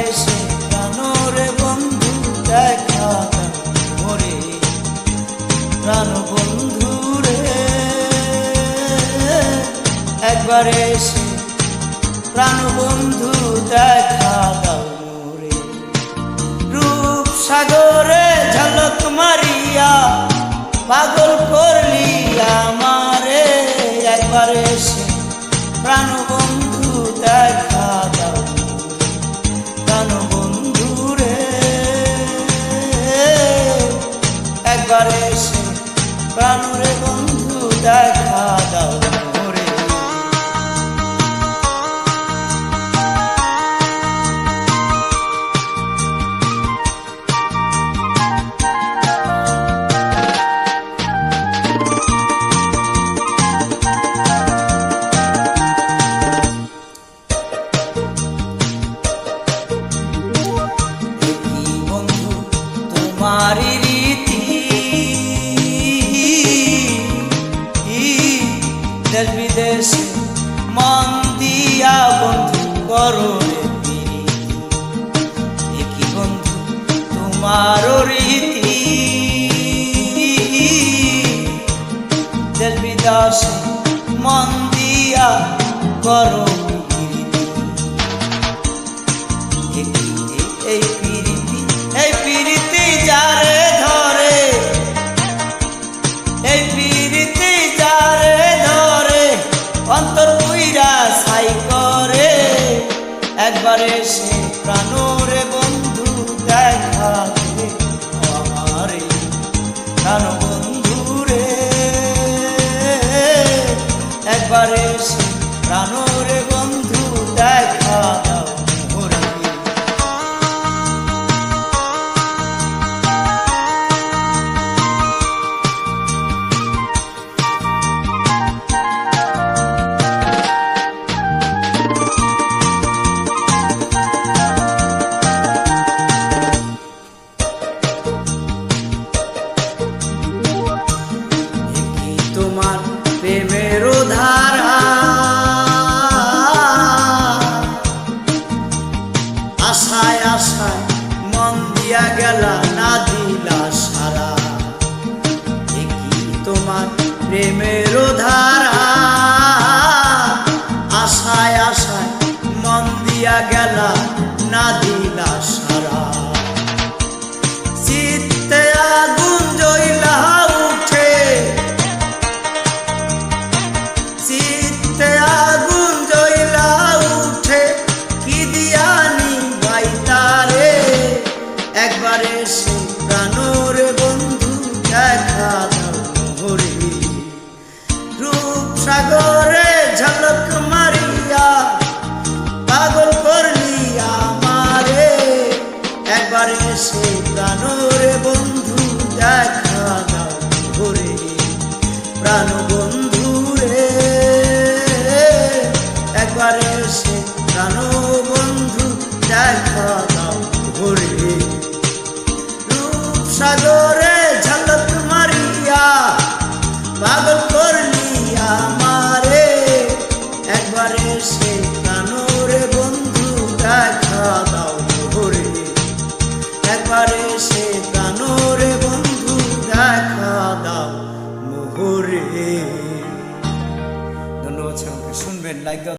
এসে প্রাণরে বন্ধু দেখা দাও মোরে, প্রাণ বন্ধু রে। একবার এসে প্রাণ বন্ধু দেখা দাও মোরে। রূপ সাগরে ঝলক মারিয়া পাগল করলি আমারে, একবার এসে প্রাণ বন্ধু দেখা দাও প্রাণ বন্ধু রে। একবার এসে প্রাণ রে বন্ধু দেখা দাও মোরে। তোমারি রীতি দেশ বিদেশে মন দিয়া বন্ধু করো রে প্রীতি। কি বন্ধু তোমার রীতি দেশ বিদেশে মন দিয়া করো প্রীতি। এই প্রীতি এই প্রীতি যারে ধরে, এই প্রীতি যারে ধরে অন্তর পুইরা ছাই করে। একবার এসে প্রাণরে বন্ধু দেখা দে আমারে, প্রাণ বন্ধু রে। একবার এসে প্রাণরে বন্ধু দেখা দাও মোরে। তোমার প্রেমের ধারা আশায় আশায় মন দিয়া গেলা না দিলা সারা। দেখি তোমার প্রেমের ধারা আশায় আশায় মন দিয়া গেলা না দিলা সারা। চিত্তে আগুন জ্বলা উঠে, চিত্তে আগুন জ্বলা উঠে কি দিয়ানি বাইতারে। একবার এসে প্রাণরে বন্ধু দেখা দাও মোরে। রূপ সাগরে ঝলক মারিয়া পাগল করলি আমারে। একবার এসে প্রাণরে বন্ধু দেখা দাও মোরে, প্রাণ বন্ধু রে। একবার এসে প্রাণ বন্ধু দেখা দাও মোরে। রূপ সাগরে ঝলক মারিয়া পাগল করলি আমারে। একবার এসে প্রাণরে বন্ধু দেখা দাও মোরে। একবার এসে প্রাণরে বন্ধু দেখা দাও মোরে। ধন্যবাদ, শুনবেন, লাইক দাও।